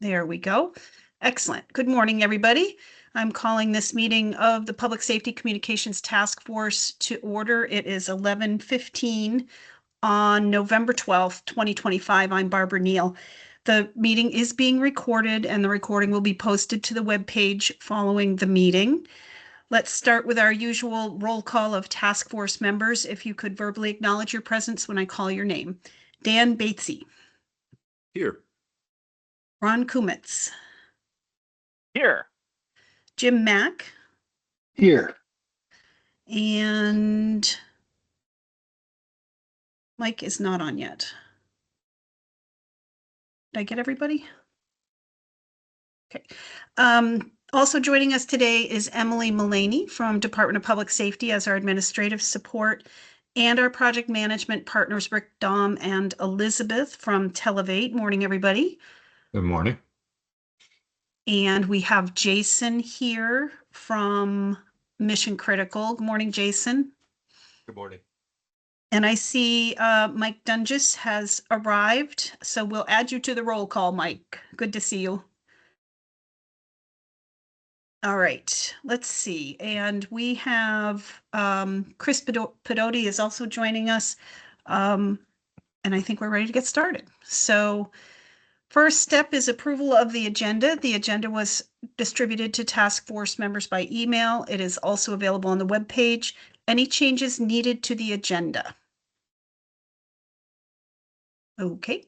There we go. Excellent. Good morning, everybody. I'm calling this meeting of the Public Safety Communications Task Force to order. It is 11:15 on November 12th, 2025. I'm Barbara Neal. The meeting is being recorded and the recording will be posted to the webpage following the meeting. Let's start with our usual roll call of task force members. If you could verbally acknowledge your presence when I call your name. Dan Batesy. Here. Ron Kumitz. Here. Jim Mack. Here. And Mike is not on yet. Did I get everybody? Okay. Also joining us today is Emily Mullaney from Department of Public Safety as our administrative support, and our project management partners, Rick, Dom, and Elizabeth from Televate. Morning, everybody. Good morning. And we have Jason here from Mission Critical. Good morning, Jason. Good morning. And I see Mike Dungis has arrived, so we'll add you to the roll call, Mike. Good to see you. All right, let's see. And we have Chris Pedotti is also joining us. And I think we're ready to get started. So first step is approval of the agenda. The agenda was distributed to task force members by email. It is also available on the webpage. Any changes needed to the agenda? Okay,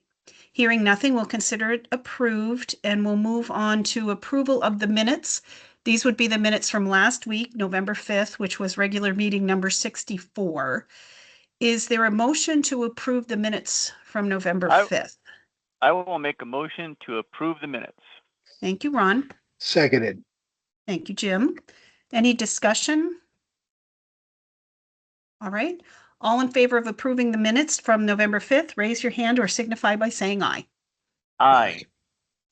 hearing nothing, we'll consider it approved and we'll move on to approval of the minutes. These would be the minutes from last week, November 5th, which was regular meeting number 64. Is there a motion to approve the minutes from November 5th? I will make a motion to approve the minutes. Thank you, Ron. Seconded. Thank you, Jim. Any discussion? All right. All in favor of approving the minutes from November 5th, raise your hand or signify by saying aye. Aye.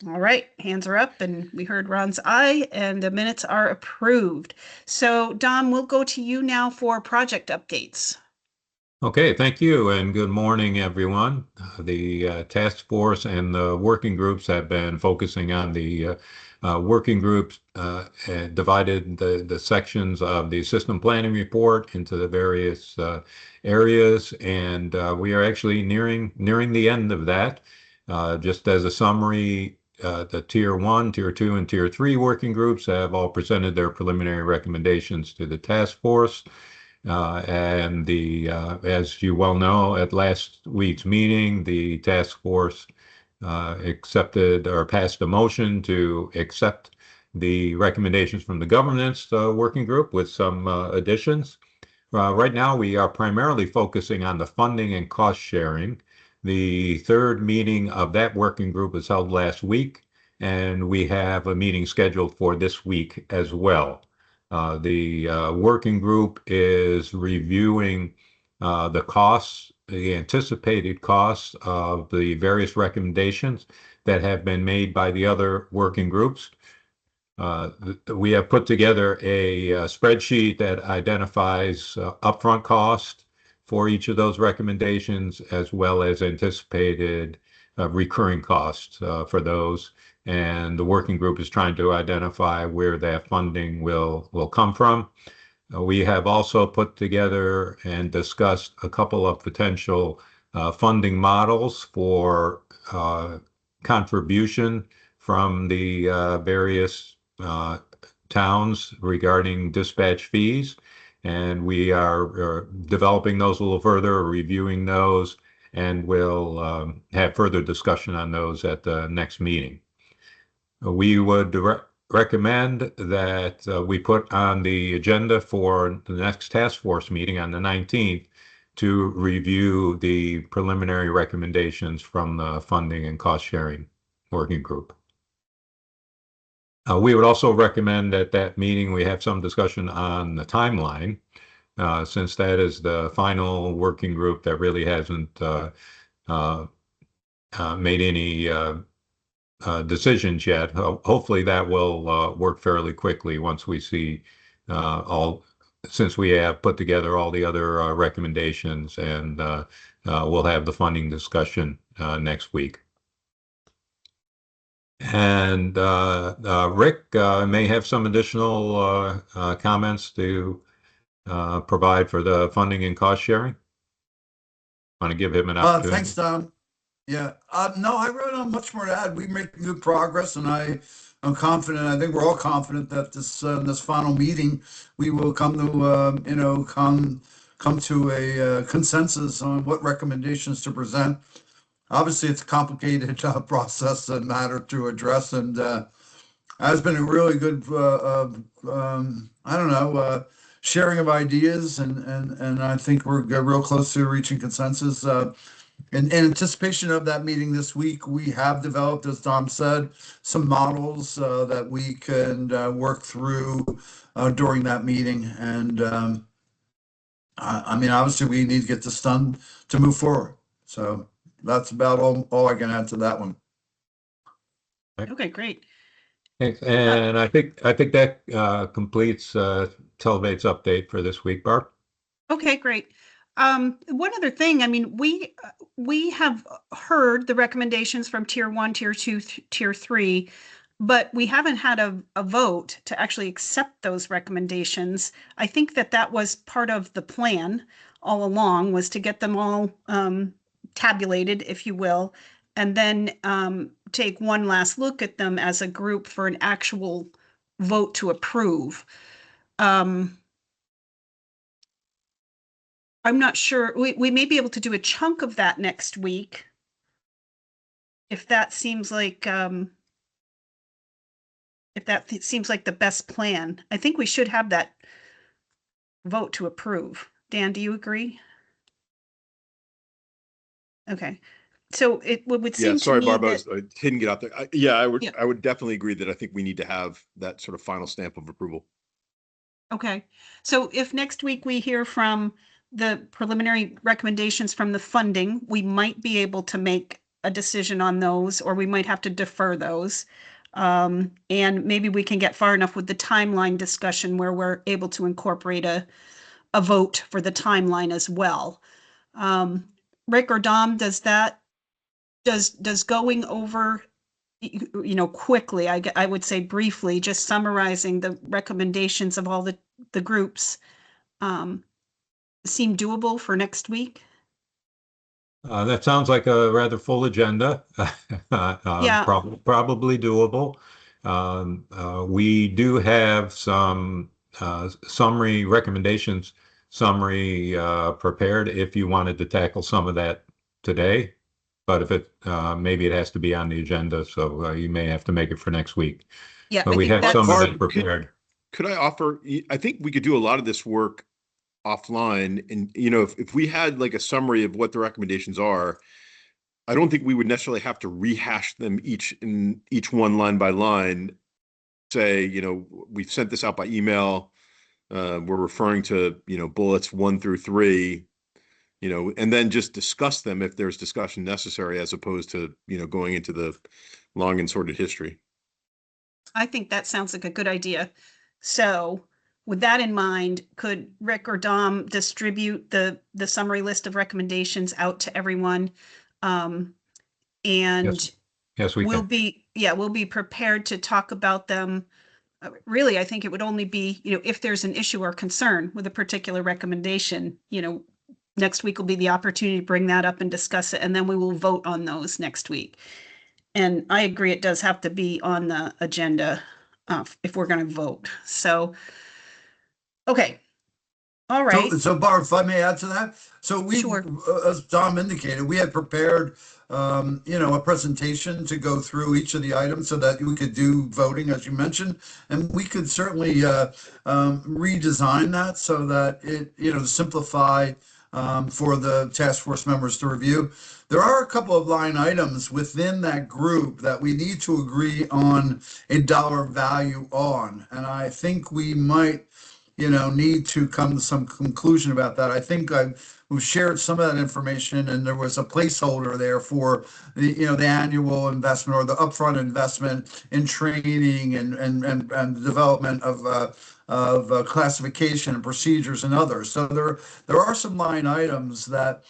All right, hands are up and we heard Ron's aye and the minutes are approved. So Dom, we'll go to you now for project updates. Okay, thank you and good morning, everyone. The task force and the working groups have been focusing on the working groups and divided the sections of the system planning report into the various areas, and we are actually nearing the end of that. Just as a summary, the Tier 1, Tier 2, and Tier 3 working groups have all presented their preliminary recommendations to the task force. And as you well know, at last week's meeting, the task force accepted or passed a motion to accept the recommendations from the governance working group with some additions. Right now, we are primarily focusing on the funding and cost sharing. The third meeting of that working group was held last week, and we have a meeting scheduled for this week as well. The working group is reviewing the costs, the anticipated costs of the various recommendations that have been made by the other working groups. We have put together a spreadsheet that identifies upfront cost for each of those recommendations, as well as anticipated recurring costs for those. And the working group is trying to identify where that funding will come from. We have also put together and discussed a couple of potential funding models for contribution from the various towns regarding dispatch fees. And we are developing those a little further, reviewing those, and we'll have further discussion on those at the next meeting. We would recommend that we put on the agenda for the next task force meeting on the 19th to review the preliminary recommendations from the funding and cost sharing working group. We would also recommend at that meeting we have some discussion on the timeline, since that is the final working group that really hasn't made any decisions yet. Hopefully that will work fairly quickly once we see since we have put together all the other recommendations, and we'll have the funding discussion next week. And Rick may have some additional comments to provide for the funding and cost sharing. Want to give him an opportunity? Thanks, Tom. Yeah, no, I really don't have much more to add. We make good progress, and I'm confident. I think we're all confident that this final meeting, we will come to come to a consensus on what recommendations to present. Obviously, it's a complicated process and matter to address, and has been a really good I don't know sharing of ideas, and I think we're real close to reaching consensus. In anticipation of that meeting this week, we have developed, as Tom said, some models that we can work through during that meeting. And I mean, obviously, we need to get this done to move forward. So that's about all I can add to that one. Okay, great. Thanks. And I think that completes Televate's update for this week, Barb. Okay, great. One other thing, I mean, we have heard the recommendations from tier 1, tier 2, tier 3, but we haven't had a vote to actually accept those recommendations. I think that was part of the plan all along, was to get them all tabulated, if you will, and then take one last look at them as a group for an actual vote to approve. I'm not sure. We may be able to do a chunk of that next week, if that seems like the best plan. I think we should have that vote to approve. Dan, do you agree? Okay, so it would seem sorry, to me Barb, that, I didn't get out there. I would definitely agree that I think we need to have that sort of final stamp of approval. okay, so if next week we hear from the preliminary recommendations from the funding, we might be able to make a decision on those, or we might have to defer those. And maybe we can get far enough with the timeline discussion where we're able to incorporate a vote for the timeline as well. Rick or Dom, does going over, quickly, I would say briefly, just summarizing the recommendations of all the groups, seem doable for next week? That sounds like a rather full agenda. Yeah. Probably doable. We do have some summary recommendations, prepared if you wanted to tackle some of that today. But if maybe it has to be on the agenda, so you may have to make it for next week. Yeah, But I we think have some of Barb, that prepared. Could I offer? I think we could do a lot of this work offline, and if we had like a summary of what the recommendations are, I don't think we would necessarily have to rehash them each one line by line. Say, we've sent this out by email. We're referring to bullets 1 through 3, and then just discuss them if there's discussion necessary, as opposed to going into the long and sordid history. I think that sounds like a good idea. So with that in mind, could Rick or Dom distribute the summary list of recommendations out to everyone? And Yes, we we'll can. we'll be prepared to talk about them. Really, I think it would only be, if there's an issue or concern with a particular recommendation, next week will be the opportunity to bring that up and discuss it, and then we will vote on those next week. And I agree, it does have to be on the agenda if we're going to vote. So, okay. All right. So Barb, if I may add to that. So Sure. As Dom indicated, we had prepared, a presentation to go through each of the items so that we could do voting, as you mentioned, and we could certainly redesign that so that it, to simplify for the task force members to review. There are a couple of line items within that group that we need to agree on a dollar value on, and I think we might need to come to some conclusion about that. I think we've shared some of that information, and there was a placeholder there for the annual investment or the upfront investment in training and development of classification and procedures and others. So there are some line items that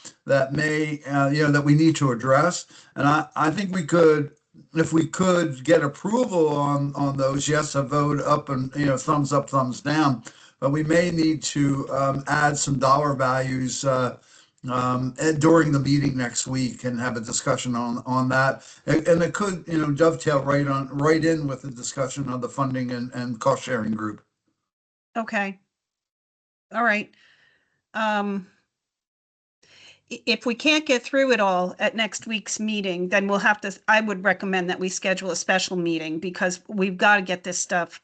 may that we need to address, and I think we could if we could get approval on those, yes, a vote up and, thumbs up, thumbs down. But we may need to add some dollar values during the meeting next week and have a discussion on that. And it could, dovetail right in with the discussion of the funding and cost sharing group. Okay. All right. If we can't get through it all at next week's meeting, then we'll have to, I would recommend that we schedule a special meeting because we've got to get this stuff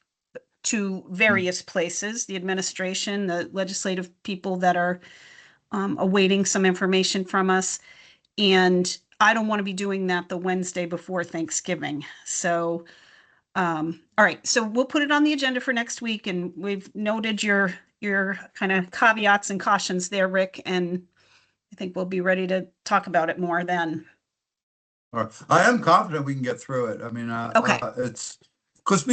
to various places, the administration, the legislative people that are awaiting some information from us. And I don't want to be doing that the Wednesday before Thanksgiving. So, all right, so we'll put it on the agenda for next week, and we've noted your kind of caveats and cautions there, Rick, and I think we'll be ready to talk about it more then. I am confident we can get through it. I mean, Okay. it's because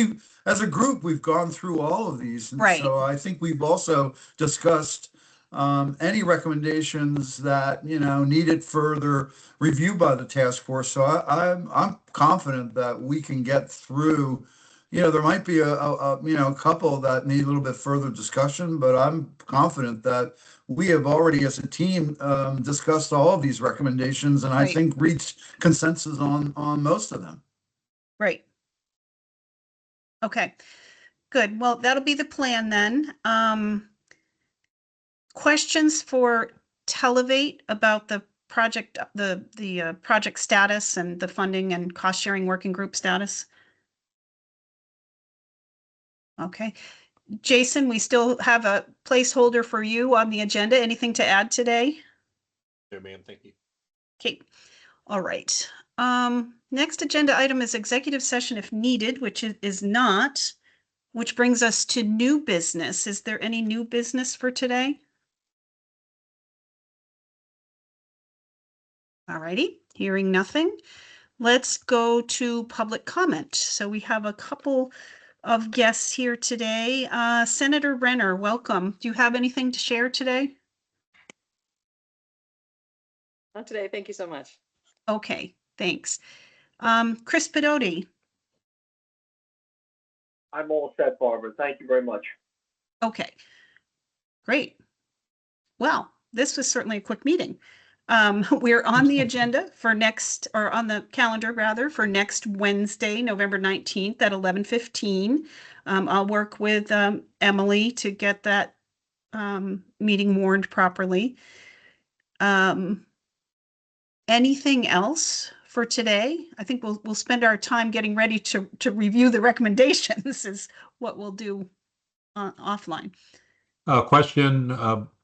as a group, we've gone through all of these. And Right. so I think we've also discussed any recommendations that, needed further review by the task force. So I'm confident that we can get through. There might be a couple that need a little bit further discussion, but I'm confident that we have already, as a team, discussed all of these recommendations, and I Right. think reached consensus on most of them. Right. Okay, good. Well, that'll be the plan then. Questions for Televate about the project, the project status and the funding and cost sharing working group status? Okay. Jason, we still have a placeholder for you on the agenda. Anything to add today? No, ma'am, thank you. Okay, all right. Next agenda item is executive session if needed, which is not, which brings us to new business. Is there any new business for today? All righty, hearing nothing. Let's go to public comment. So we have a couple of guests here today. Senator Renner, welcome. Do you have anything to share today? Not today. Thank you so much. Okay, thanks. Chris Pedotti. I'm all set, Barbara. Thank you very much. Okay, great. Well, this was certainly a quick meeting. We're on the agenda for next, or on the calendar rather, for next Wednesday, November 19th at 11:15. I'll work with Emily to get that meeting warned properly. Anything else for today? I think we'll spend our time getting ready to review the recommendations is what we'll do offline. Question,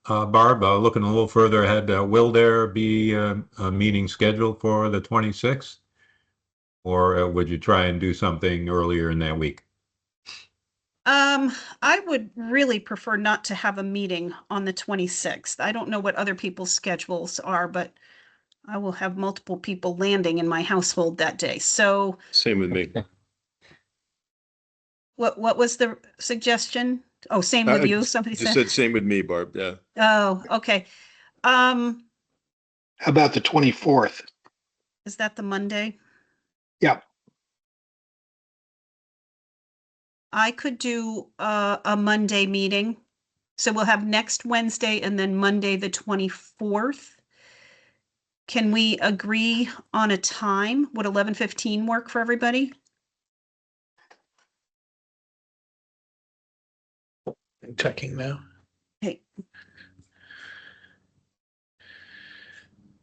Barb, looking a little further ahead, will there be a meeting scheduled for the 26th? Or would you try and do something earlier in that week? I would really prefer not to have a meeting on the 26th. I don't know what other people's schedules are, but I will have multiple people landing in my household that day. So Same with me. what was the suggestion? Oh, same with you, somebody Just said? said same with me, Barb, yeah. Oh, okay. How about the 24th? Is that the Monday? Yep. I could do a Monday meeting. So we'll have next Wednesday and then Monday, the 24th. Can we agree on a time? Would 11:15 work for everybody? I'm checking now. Okay,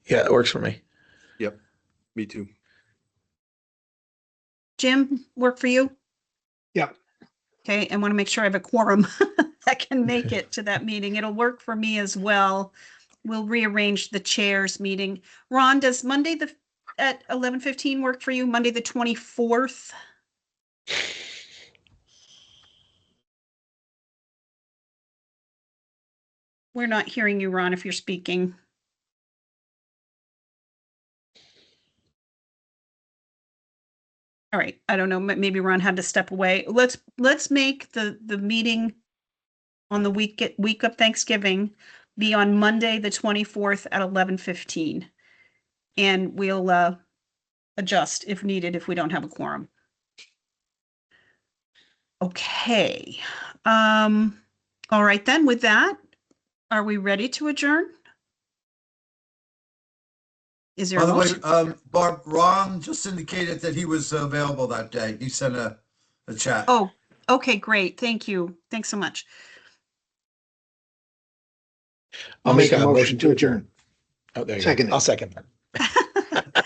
Yeah, it works for me. Yep, me too. Jim, work for you? Yep. Okay, and want to make sure I have a quorum that can make it to that meeting. It'll work for me as well. We'll rearrange the chairs meeting. Ron, does Monday at 11:15 work for you? Monday, the 24th? We're not hearing you, Ron, if you're speaking. All right, I don't know, maybe Ron had to step away. Let's make the meeting on the week of Thanksgiving be on Monday, the 24th at 11:15. And we'll adjust if needed, if we don't have a quorum. Okay. All right then, with that, are we ready to adjourn? Is there By a the way, motion? Barb, Ron just indicated that he was available that day. He sent a chat. Oh, okay, great. Thank you. Thanks so much. I'll Make make a a motion to adjourn. Oh, there you Second. go. I'll second that.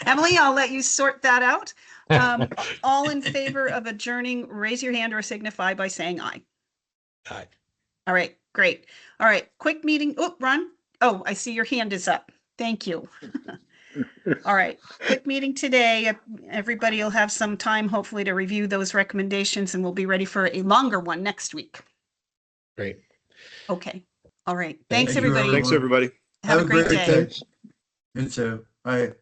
Emily, I'll let you sort that out. All in favor of adjourning, raise your hand or signify by saying aye. Aye. All right, great. All right, quick meeting. Oh, Ron. Oh, I see your hand is up. Thank you. All right, quick meeting today. Everybody will have some time, hopefully, to review those recommendations, and we'll be ready for a longer one next week. Great. Okay. All right. Thank Thanks, you, everybody. Thanks, everybody. Have a great day. You too. Bye.